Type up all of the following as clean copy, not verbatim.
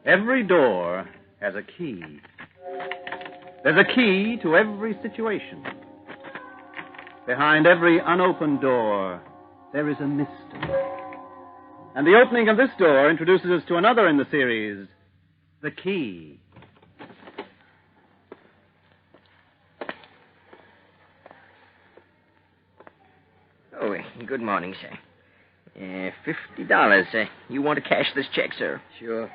Every door has a key. There's a key to every situation. Behind every unopened door, there is a mystery. And the opening of this door introduces us to another in the series, The Key. Oh, good morning, sir. $50. You want to cash this check, sir? Sure.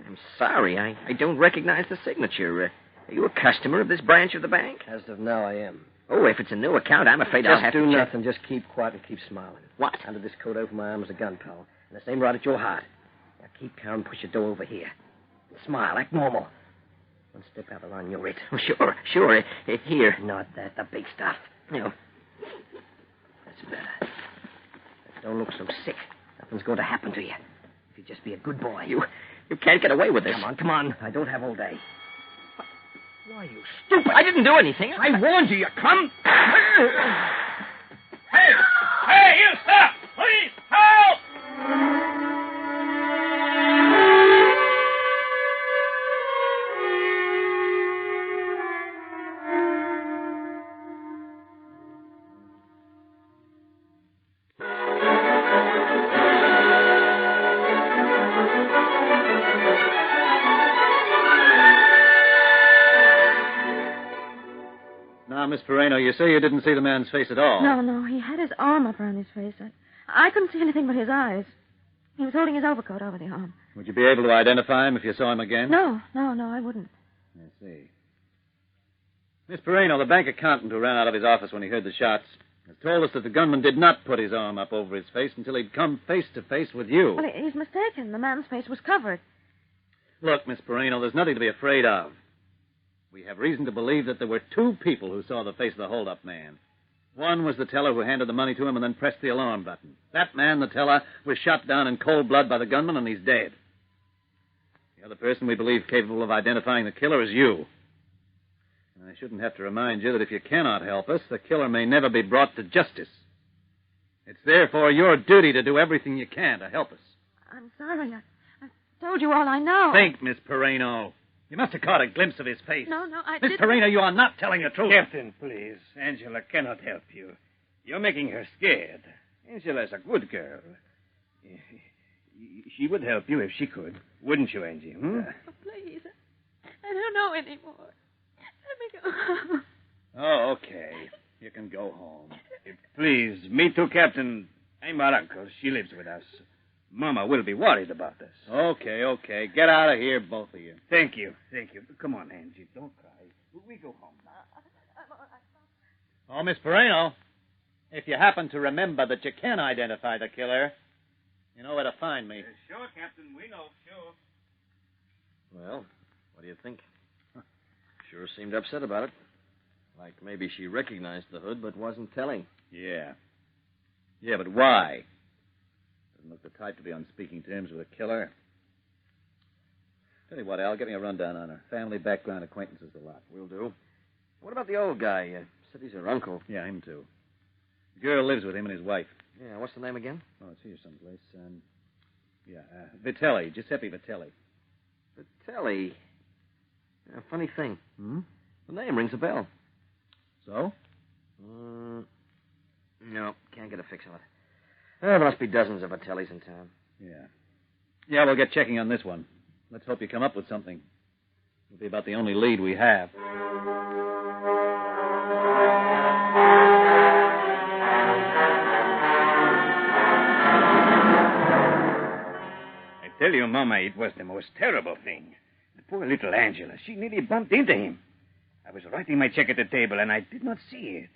I'm sorry. I don't recognize the signature. Are you a customer of this branch of the bank? As of now, I am. Oh, if it's a new account, I'm afraid I'll have to do check. nothing. Just keep quiet and keep smiling. What? Under this coat over my arm is a gun, pal. And the same right at your heart. Now keep calm and push your door over here. And smile, act normal. One step out of line, you're it. Oh, sure. Here. Not that. The big stuff. No. That's better. Don't look so sick. Nothing's going to happen to you. If you just be a good boy. You can't get away with this. Come on. I don't have all day. Why, you stupid. I didn't do anything. I warned you. You come. Hey, you stop! Please, help! Now, Miss Pereno, you say you didn't see the man's face at all. No. He had his arm up around his face. I couldn't see anything but his eyes. He was holding his overcoat over the arm. Would you be able to identify him if you saw him again? No, I wouldn't. I see. Miss Pereno, the bank accountant who ran out of his office when he heard the shots has told us that the gunman did not put his arm up over his face until he'd come face to face with you. Well, he's mistaken. The man's face was covered. Look, Miss Pereno, there's nothing to be afraid of. We have reason to believe that there were two people who saw the face of the hold-up man. One was the teller who handed the money to him and then pressed the alarm button. That man, the teller, was shot down in cold blood by the gunman, and he's dead. The other person we believe capable of identifying the killer is you. And I shouldn't have to remind you that if you cannot help us, the killer may never be brought to justice. It's therefore your duty to do everything you can to help us. I'm sorry. I told you all I know. Think, Miss Pereno. You must have caught a glimpse of his face. No, I Miss didn't. Pereno, you are not telling the truth. Captain, please. Angela cannot help you. You're making her scared. Angela's a good girl. She would help you if she could. Wouldn't you, Angie? Oh, please. I don't know anymore. Let me go. Oh, okay. You can go home. Please, me too, Captain. I'm her uncle. She lives with us. Mama will be worried about us. Okay. Get out of here, both of you. Thank you. Come on, Angie. Don't cry. We go home now. Oh, Miss Pereno, if you happen to remember that you can identify the killer, you know where to find me. Sure, Captain. We know. Sure. Well, what do you think? Sure seemed upset about it. Like maybe she recognized the hood but wasn't telling. Yeah, but why? Doesn't look the type to be on speaking terms with a killer. Tell you what, Al, get me a rundown on her. Family, background, acquaintances, a lot. Will do. What about the old guy? Said he's her uncle. Yeah, him too. The girl lives with him and his wife. Yeah, what's the name again? Oh, it's here someplace. Vitelli, Giuseppe Vitelli. Vitelli. A funny thing. Hmm? The name rings a bell. So? No, can't get a fix on it. There must be dozens of Vitellis in town. Yeah, we'll get checking on this one. Let's hope you come up with something. It'll be about the only lead we have. I tell you, Mama, it was the most terrible thing. The poor little Angela, she nearly bumped into him. I was writing my check at the table, and I did not see it.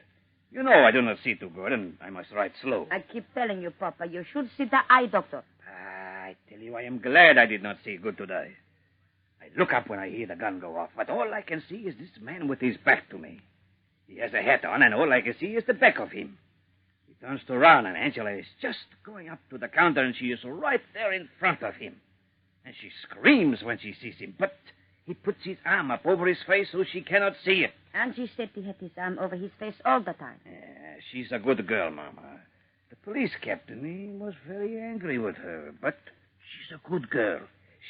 You know I do not see too good, and I must write slow. I keep telling you, Papa, you should see the eye doctor. I tell you, I am glad I did not see good today. I look up when I hear the gun go off, but all I can see is this man with his back to me. He has a hat on, and all I can see is the back of him. He turns to run, and Angela is just going up to the counter, and she is right there in front of him. And she screams when she sees him, but he puts his arm up over his face so she cannot see it. Angie said he had his arm over his face all the time. She's a good girl, Mama. The police captain, he was very angry with her, but she's a good girl.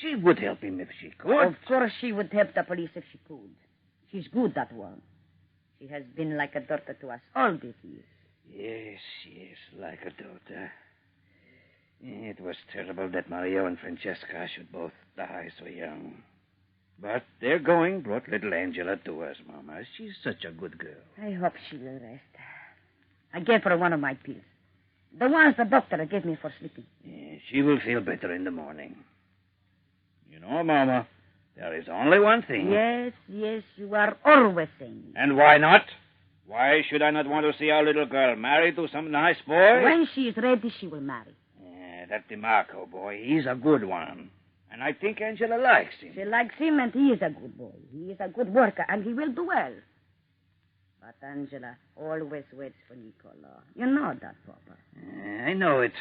She would help him if she could. Of course she would help the police if she could. She's good, that one. She has been like a daughter to us all these years. Yes, like a daughter. It was terrible that Mario and Francesca should both die so young. But their going brought little Angela to us, Mama. She's such a good girl. I hope she will rest. I gave her one of my pills. The ones the doctor gave me for sleeping. She will feel better in the morning. You know, Mama, there is only one thing. Yes, you are always saying it. And why not? Why should I not want to see our little girl married to some nice boy? When she is ready, she will marry. That DeMarco boy, he's a good one. And I think Angela likes him. She likes him, and he is a good boy. He is a good worker, and he will do well. But Angela always waits for Nicola. You know that, Papa. I know it,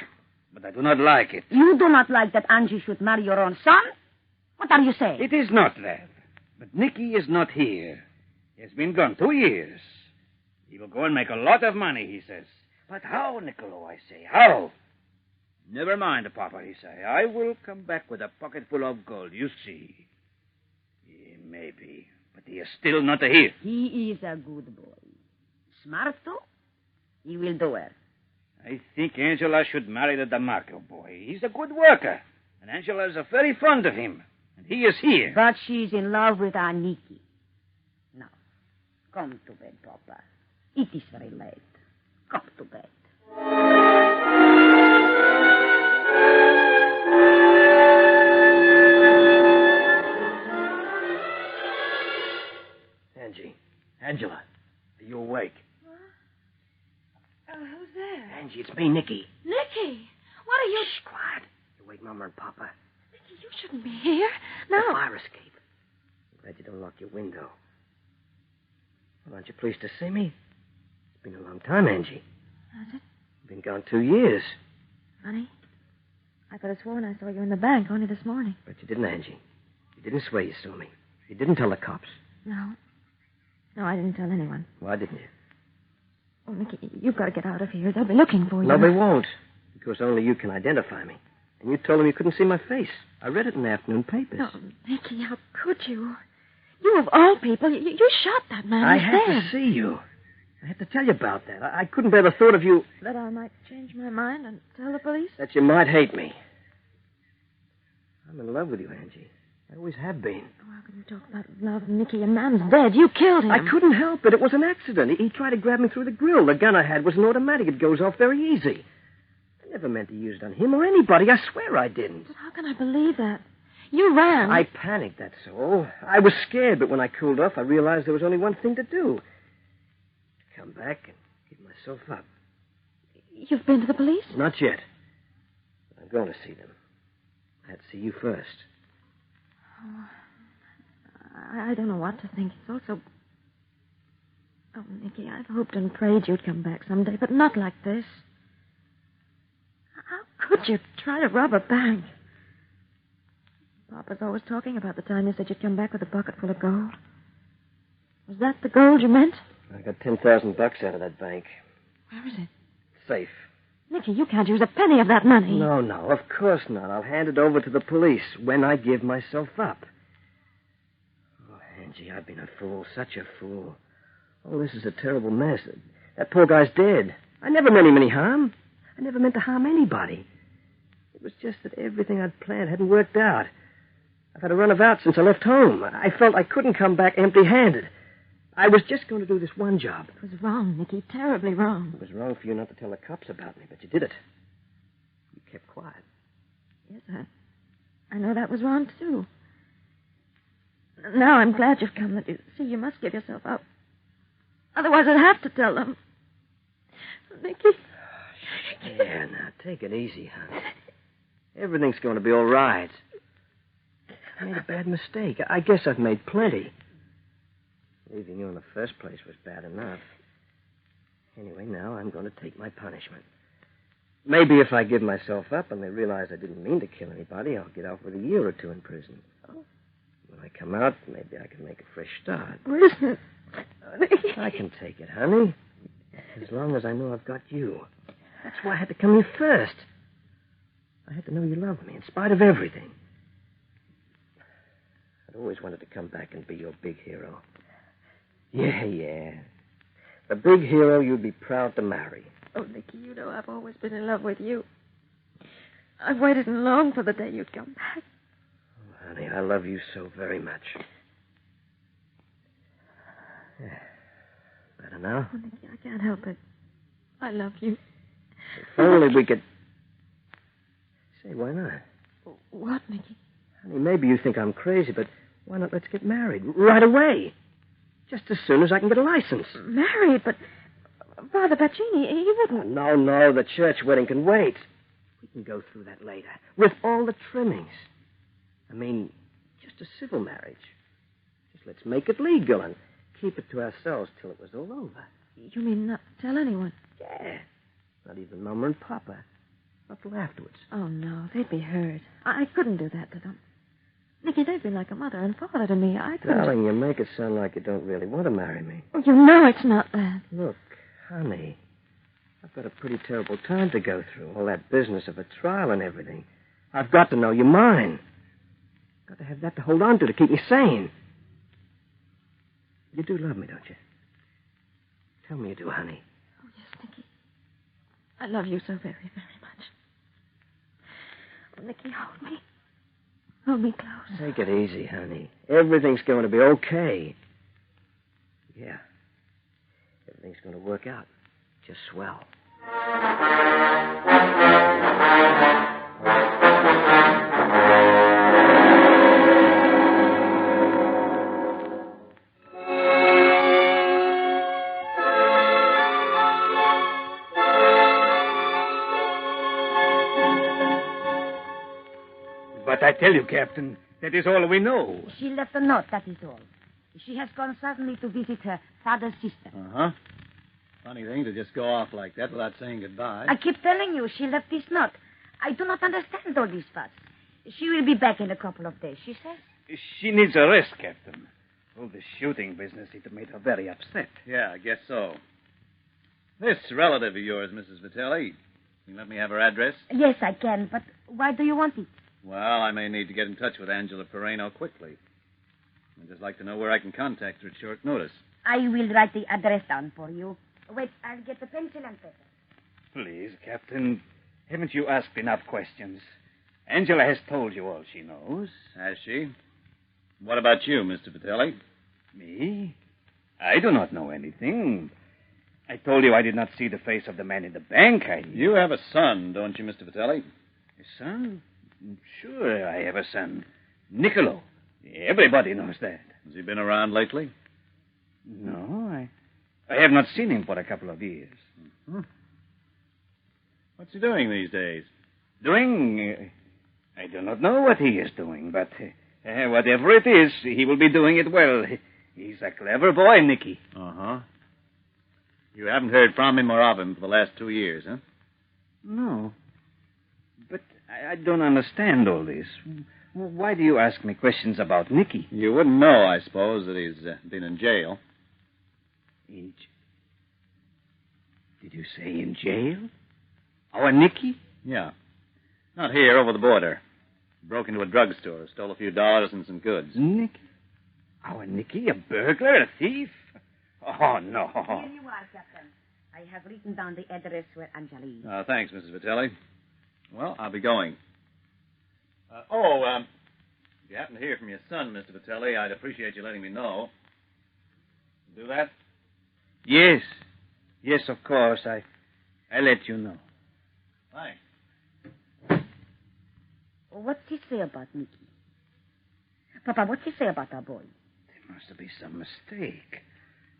but I do not like it. You do not like that Angie should marry your own son? What are you saying? It is not that. But Nicky is not here. He has been gone 2 years. He will go and make a lot of money, he says. But how, Niccolo, I say, how? Never mind, Papa, he say. I will come back with a pocket full of gold, you see. Maybe, but he is still not here. He is a good boy. Smart, too. He will do well. I think Angela should marry the DeMarco boy. He's a good worker, and Angela is very fond of him, and he is here. But she's in love with our Nicky. Now, come to bed, Papa. It is very late. Come to bed. Angela, are you awake? Who's there? Angie, it's me, Nicky. Nicky! What are you... Shh, quiet. You wake Mama and Papa. Nicky, you shouldn't be here. No. The fire escape. I'm glad you don't lock your window. Well, aren't you pleased to see me? It's been a long time, Angie. Has it? You've been gone 2 years. Funny. I could have sworn I saw you in the bank only this morning. But you didn't, Angie. You didn't swear you saw me. You didn't tell the cops. No. No, I didn't tell anyone. Why didn't you? Oh, Nicky, you've got to get out of here. They'll be looking for you. No, they won't. Because only you can identify me. And you told them you couldn't see my face. I read it in the afternoon papers. Oh, Nicky, how could you? You, of all people, you shot that man. I He's had dead. to see you. I had to tell you about that. I couldn't bear the thought of you... That I might change my mind and tell the police? That you might hate me. I'm in love with you, Angie. I always have been. Oh, how can you talk about love, Nicky? A man's dead. You killed him. I couldn't help it. It was an accident. He tried to grab me through the grill. The gun I had was an automatic. It goes off very easy. I never meant to use it on him or anybody. I swear I didn't. But how can I believe that? You ran. I panicked, that's all. I was scared, but when I cooled off, I realized there was only one thing to do. To come back and give myself up. You've been to the police? Not yet. But I'm going to see them. I had to see you first. Oh, I don't know what to think. It's also... Oh, Nicky, I've hoped and prayed you'd come back someday, but not like this. How could you try to rob a bank? Papa's always talking about the time you said you'd come back with a bucket full of gold. Was that the gold you meant? I got $10,000 out of that bank. Where is it? Safe. Nicky, you can't use a penny of that money. No, of course not. I'll hand it over to the police when I give myself up. Oh, Angie, I've been a fool, such a fool. Oh, this is a terrible mess. That poor guy's dead. I never meant him any harm. I never meant to harm anybody. It was just that everything I'd planned hadn't worked out. I've had a run about since I left home. I felt I couldn't come back empty-handed. I was just going to do this one job. It was wrong, Nicky, terribly wrong. It was wrong for you not to tell the cops about me, but you did it. You kept quiet. Yes, I know that was wrong, too. Now I'm glad you've come. See, you must give yourself up. Otherwise I'd have to tell them. Nicky. Yeah, now, take it easy, hon. Everything's going to be all right. I made a bad mistake. I guess I've made plenty. Leaving you in the first place was bad enough. Anyway, now I'm going to take my punishment. Maybe if I give myself up and they realize I didn't mean to kill anybody, I'll get off with a year or two in prison. When I come out, maybe I can make a fresh start. Listen. I can take it, honey. As long as I know I've got you. That's why I had to come here first. I had to know you loved me in spite of everything. I'd always wanted to come back and be your big hero. Yeah. The big hero you'd be proud to marry. Oh, Nicky, you know I've always been in love with you. I've waited and longed for the day you'd come back. Oh, honey, I love you so very much. Yeah. Better now? Oh, Nicky, I can't help it. I love you. If only we could... Say, why not? What, Nicky? Honey, maybe you think I'm crazy, but why not let's get married right away? Just as soon as I can get a license. Married, but Father Pacini, he wouldn't. No, the church wedding can wait. We can go through that later, with all the trimmings. I mean, just a civil marriage. Just let's make it legal and keep it to ourselves till it was all over. You mean not tell anyone? Yeah. Not even Mama and Papa. Not till afterwards. Oh, no, they'd be hurt. I couldn't do that to them. Nicky, they've been like a mother and father to me. I couldn't... Darling, you make it sound like you don't really want to marry me. Oh, you know it's not that. Look, honey, I've got a pretty terrible time to go through. All that business of a trial and everything. I've got to know you're mine. Got to have that to hold on to keep me sane. You do love me, don't you? Tell me you do, honey. Oh, yes, Nicky. I love you so very, very much. Oh, Nicky, hold me. Hold me close. Take it easy, honey. Everything's going to be okay. Yeah. Everything's going to work out just swell. But I tell you, Captain, that is all we know. She left a note, that is all. She has gone suddenly to visit her father's sister. Uh-huh. Funny thing to just go off like that without saying goodbye. I keep telling you, she left this note. I do not understand all this fuss. She will be back in a couple of days, she says. She needs a rest, Captain. All the shooting business, it made her very upset. Yeah, I guess so. This relative of yours, Mrs. Vitelli, can you let me have her address? Yes, I can, but why do you want it? Well, I may need to get in touch with Angela Pereno quickly. I'd just like to know where I can contact her at short notice. I will write the address down for you. Wait, I'll get the pencil and paper. Please, Captain, haven't you asked enough questions? Angela has told you all she knows. Has she? What about you, Mr. Vitelli? Me? I do not know anything. I told you I did not see the face of the man in the bank. You have a son, don't you, Mr. Vitelli? A son? Sure, I have a son. Niccolo. Everybody knows that. Has he been around lately? No, I have not seen him for a couple of years. Mm-hmm. What's he doing these days? Doing? I do not know what he is doing, but whatever it is, he will be doing it well. He's a clever boy, Nicky. Uh-huh. You haven't heard from him or of him for the last 2 years, huh? No. But I don't understand all this. Why do you ask me questions about Nicky? You wouldn't know, I suppose, that he's been in jail. Did you say in jail? Our Nicky? Yeah. Not here, over the border. Broke into a drugstore, stole a few dollars and some goods. Nicky? Our Nicky? A burglar? A thief? Oh, no. Here you are, Captain. I have written down the address where Angela is. Thanks, Mrs. Vitelli. Well, I'll be going. If you happen to hear from your son, Mr. Vitelli, I'd appreciate you letting me know. Do that? Yes. Yes, of course. I'll let you know. Thanks. What's he say about Nicky? Papa, what's he say about our boy? There must be some mistake.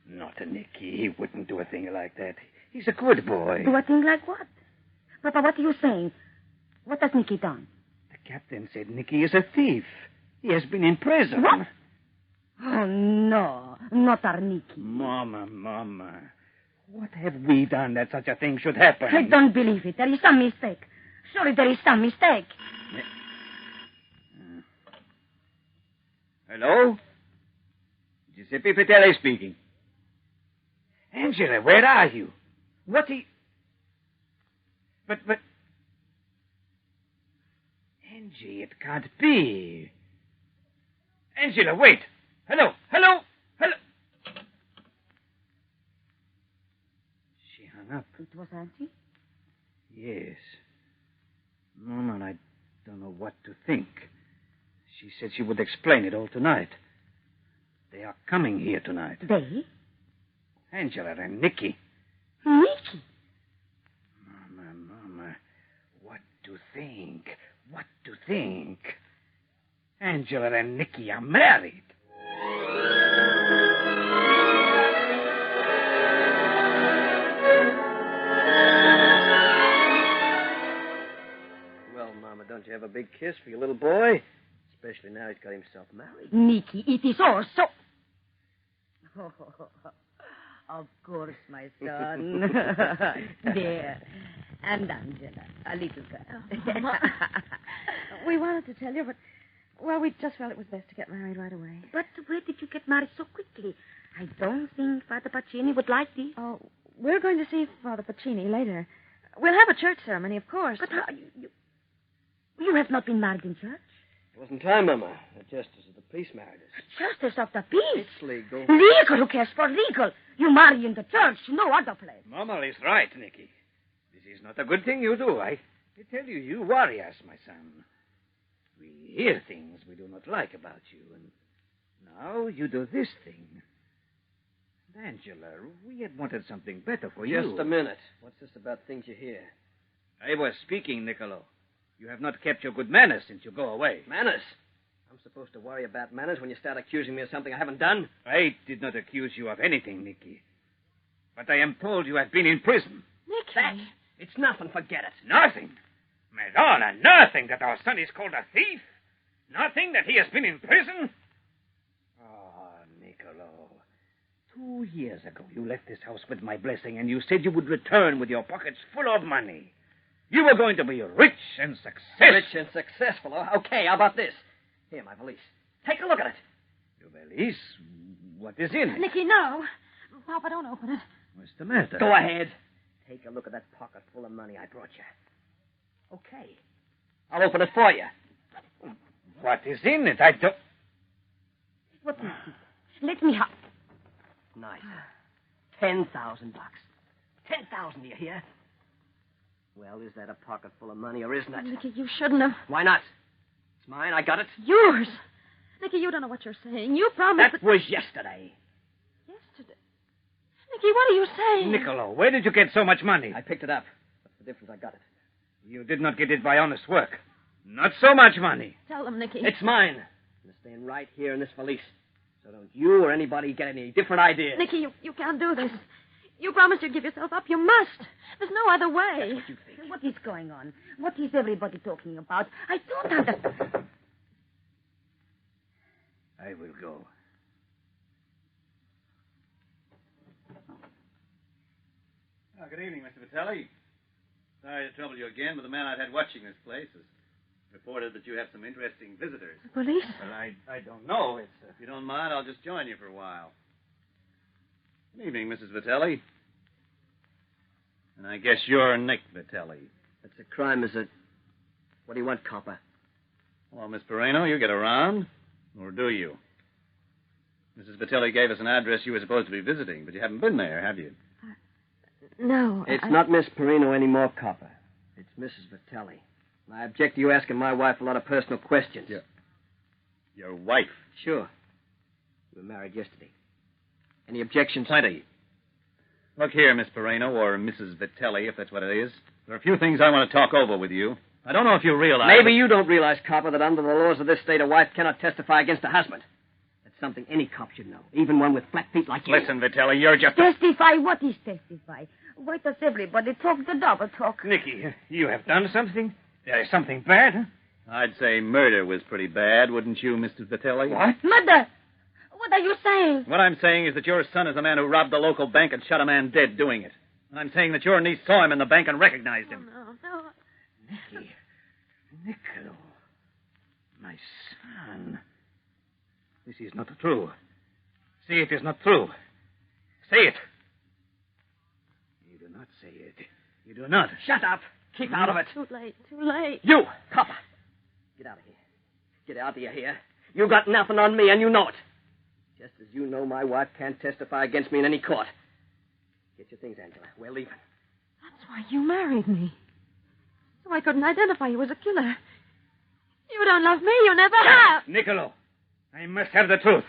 Not a Nicky. He wouldn't do a thing like that. He's a good boy. Do a thing like what? Papa, what are you saying? What has Nicky done? The captain said Nicky is a thief. He has been in prison. What? Oh, no. Not our Nicky. Mama. What have we done that such a thing should happen? I don't believe it. There is some mistake. Surely there is some mistake. Hello? Giuseppe Vitelli speaking. Angela, where are you? But... Angie, it can't be. Angela, wait. Hello. She hung up. It was Auntie? Yes. Norman, I don't know what to think. She said she would explain it all tonight. They are coming here tonight. They? Angela and Nicky. Nicky? Mama, what to think? What to think? Angela and Nicky are married. Well, Mama, don't you have a big kiss for your little boy? Especially now he's got himself married. Nicky, it is all so... Of course, my son. There. And Angela, a little girl. Oh, Mama. We wanted to tell you, but, well, we just felt it was best to get married right away. But where did you get married so quickly? I don't think Father Pacini would like this. Oh, we're going to see Father Pacini later. We'll have a church ceremony, of course. But how, you have not been married in church? It wasn't time, Mama. The justice of the peace married us. Justice of the peace? It's legal. Legal? Who cares for legal? You marry in the church, no other place. Mama is right, Nicky. This is not a good thing you do. I tell you, you worry us, my son. We hear things we do not like about you, and now you do this thing. And Angela, we had wanted something better for you. Just a minute. What's this about things you hear? I was speaking, Niccolo. You have not kept your good manners since you go away. Manners? I'm supposed to worry about manners when you start accusing me of something I haven't done? I did not accuse you of anything, Nicky. But I am told you have been in prison. Nicky. It's nothing. Forget it. Nothing. Madonna, nothing that our son is called a thief? Nothing that he has been in prison? Oh, Niccolo. 2 years ago, you left this house with my blessing, and you said you would return with your pockets full of money. You were going to be rich and successful. Rich and successful. Okay, how about this? Here, my valise. Take a look at it. Your valise? What is in it? Nicky, no. Papa, don't open it. What's the matter? Go ahead. Take a look at that pocket full of money I brought you. Okay. I'll open it for you. What is in it? I don't... What is it? Let me have... Nice. $10,000. 10,000, do you hear? Well, is that a pocket full of money or isn't it? Nicky, you shouldn't have. Why not? It's mine. I got it. Yours. Nicky, you don't know what you're saying. You promised... That was yesterday. Yesterday. Nicky, what are you saying? Niccolo, where did you get so much money? I picked it up. What's the difference? I got it. You did not get it by honest work. Not so much money. Tell them, Nicky. It's mine. It's staying right here in this valise. So don't you or anybody get any different ideas. Nicky, you can't do this. You promised you'd give yourself up. You must. There's no other way. That's what you think. What is going on? What is everybody talking about? I don't understand. I will go. Oh, good evening, Mr. Vitelli. Sorry to trouble you again, but the man I've had watching this place has reported that you have some interesting visitors. The police? Well, I don't know. If you don't mind, I'll just join you for a while. Good evening, Mrs. Vitelli. And I guess you're Nick Vitelli. That's a crime, is it? What do you want, copper? Well, Miss Perino, you get around, or do you? Mrs. Vitelli gave us an address you were supposed to be visiting, but you haven't been there, have you? No. It's not Miss Perino anymore, copper. It's Mrs. Vitelli. And I object to you asking my wife a lot of personal questions. Your wife? Sure. We were married yesterday. Any objections? Plenty. Look here, Miss Perino, or Mrs. Vitelli, if that's what it is. There are a few things I want to talk over with you. I don't know if you realize... Maybe you don't realize, copper, that under the laws of this state, a wife cannot testify against a husband. That's something any cop should know, even one with flat feet like you. Listen, Vitelli, you're just... Testify? What is testify? Why does everybody talk the double talk? Nicky, you have done something? There is something bad, huh? I'd say murder was pretty bad, wouldn't you, Mr. Vitelli? What? Mother! What are you saying? What I'm saying is that your son is the man who robbed the local bank and shot a man dead doing it. And I'm saying that your niece saw him in the bank and recognized him. No. Nicky. Niccolo. My son. This is not true. Say it is not true. Say it. You do not say it. You do not. Shut up. Keep out of it. Too late. You, copper. Get out of here. Get out of here. You got nothing on me, and you know it. Just as you know my wife can't testify against me in any court. Get your things, Angela. We're leaving. That's why you married me. So I couldn't identify you as a killer. You don't love me. You never have. Niccolo, I must have the truth.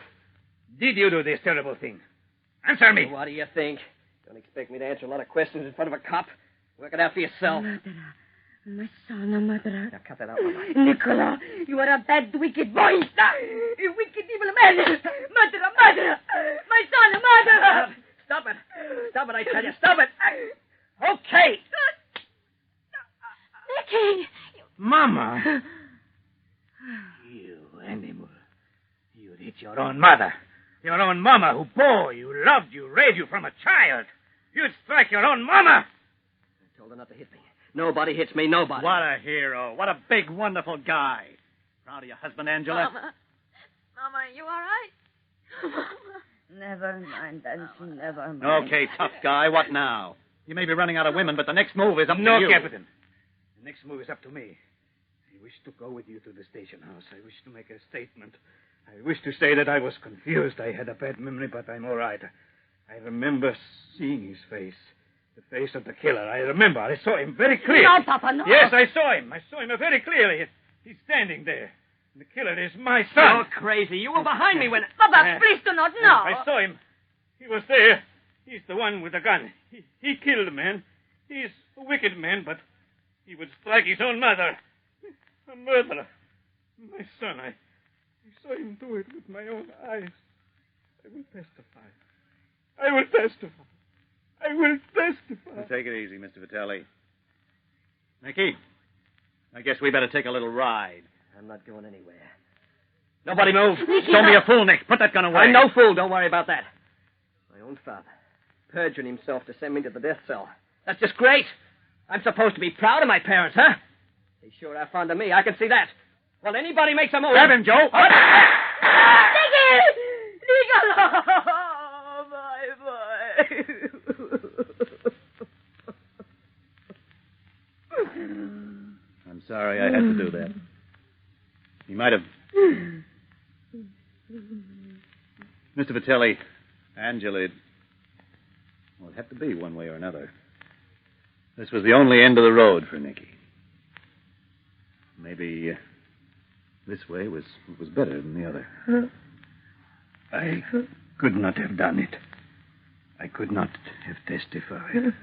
Did you do this terrible thing? Answer me. What do you think? Don't expect me to answer a lot of questions in front of a cop. Work it out for yourself. My son, mother. Now, cut that out, Mama. Nicola, you are a bad, wicked boy. A wicked, evil man. Murderer, murderer. My son, murderer. Stop it. Stop it, I tell you. Stop it. Okay. Nicky! Mama. You animal. You hit your own mother. Your own mama who bore you, loved you, raised you from a child. You'd strike your own mama. I told her not to hit me. Nobody hits me, nobody. What a hero. What a big, wonderful guy. Proud of your husband, Angela? Mama, are you all right? Never mind, Auntie, never mind. Okay, tough guy. What now? You may be running out of women, but the next move is up to you. No, Captain. The next move is up to me. I wish to go with you to the station house. I wish to make a statement. I wish to say that I was confused. I had a bad memory, but I'm all right. I remember seeing his face. The face of the killer. I remember. I saw him very clearly. No, Papa, no. Yes, I saw him. I saw him very clearly. He's standing there. The killer is my son. You're crazy. You were behind me when... Papa, please do not know. I saw him. He was there. He's the one with the gun. He killed the man. He's a wicked man, but he would strike his own mother. A murderer. My son, I saw him do it with my own eyes. I will testify. I will testify. I will testify. Well, take it easy, Mr. Vitelli. Nicky, I guess we better take a little ride. I'm not going anywhere. Nobody move. Don't be a fool, Nick. Put that gun away. I'm no fool. Don't worry about that. My own father. Perjuring himself to send me to the death cell. That's just great. I'm supposed to be proud of my parents, huh? They sure are fond of me. I can see that. Well, anybody makes a move. Grab him, Joe. Nicky! Nicola! My boy. I'm sorry I had to do that. He might have... Mr. Vitelli, Angela, well, it had to be one way or another. This was the only end of the road for Nicky. Maybe this way was better than the other. I could not have done it. I could not have testified.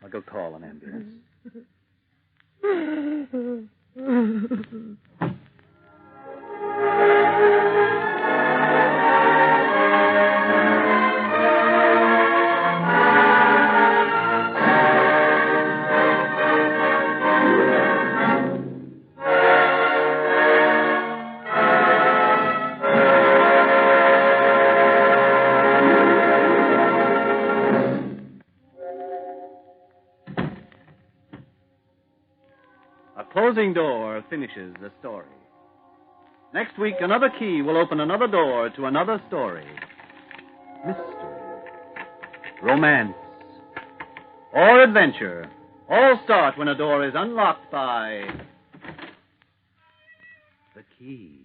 I'll go call an ambulance. A closing door finishes the story. Next week, another key will open another door to another story. Mystery, romance, or adventure all start when a door is unlocked by the key.